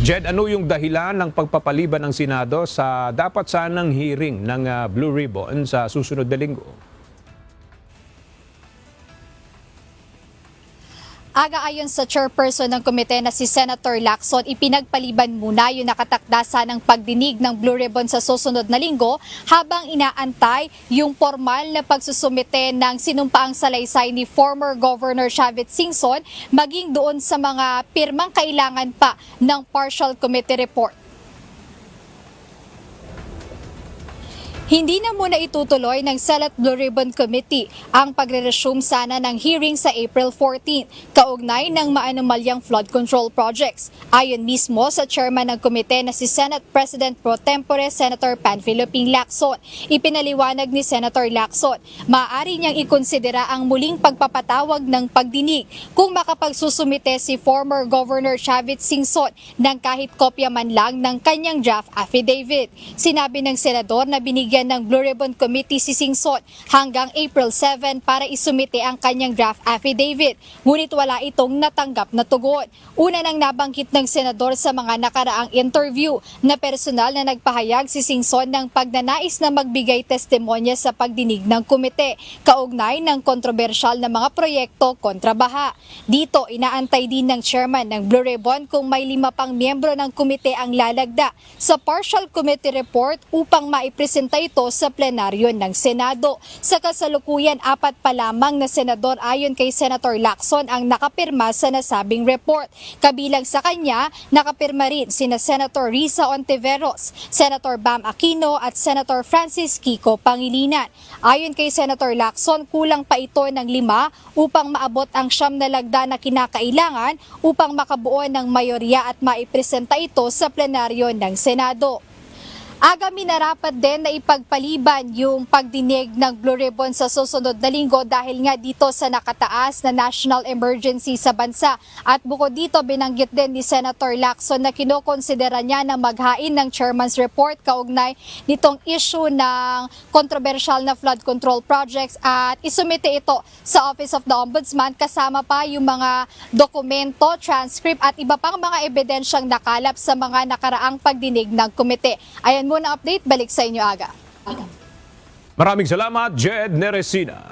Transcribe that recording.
Jed, ano yung dahilan ng pagpapaliban ng Senado sa dapat sanang hearing ng Blue Ribbon sa susunod na linggo? Ayon sa chairperson ng komite na si Senator Lacson, ipinagpaliban muna yung nakatakda ng pagdinig ng Blue Ribbon sa susunod na linggo habang inaantay yung formal na pagsusumite ng sinumpaang salaysay ni former Governor Chavit Singson maging doon sa mga pirmang kailangan pa ng partial committee report. Hindi na muna itutuloy ng Senate Blue Ribbon Committee ang pagre-resume sana ng hearing sa April 14, kaugnay ng maanumalyang flood control projects. Ayon mismo sa chairman ng komite na si Senate President Pro Tempore Senator Panfilo Ping Lacson, ipinaliwanag ni Senator Lacson, maaari niyang ikonsidera ang muling pagpapatawag ng pagdinig kung makapagsusumite si former Governor Chavit Singson ng kahit kopya man lang ng kanyang draft affidavit. Sinabi ng senador na binigyan ng Blue Ribbon Committee si Singson hanggang April 7 para isumite ang kanyang draft affidavit, ngunit wala itong natanggap na tugon. Una nang nabanggit ng senador sa mga nakaraang interview na personal na nagpahayag si Singson ng pagnanais na magbigay testimonya sa pagdinig ng komite, kaugnay ng kontrobersyal na mga proyekto kontra baha. Dito, inaantay din ng chairman ng Blue Ribbon kung may 5 pang miyembro ng komite ang lalagda sa partial committee report upang maipresenta ito sa plenaryo ng Senado. Sa kasalukuyan, 4 pa lamang na senador ayon kay Senator Lacson ang nakapirma sa nasabing report. Kabilang sa kanya, nakapirma rin sina Senator Risa Ontiveros, Senator Bam Aquino at Senator Francis Kiko Pangilinan. Ayon kay Senator Lacson, kulang pa ito ng 5 upang maabot ang 9 na lagda na kinakailangan upang makabuo ng mayorya at maipresenta ito sa plenaryo ng Senado. Minarapat din na ipagpaliban yung pagdinig ng Blue Ribbon sa susunod na linggo dahil nga dito sa nakataas na national emergency sa bansa. At bukod dito, binanggit din ni Senator Lacson na kinokonsidera niya na maghain ng chairman's report kaugnay nitong issue ng kontrobersyal na flood control projects at isumite ito sa Office of the Ombudsman kasama pa yung mga dokumento, transcript at iba pang mga ebidensyang nakalap sa mga nakaraang pagdinig ng komite. Ayan muna update, balik sa inyo Aga. Maraming salamat, Jed Neresina.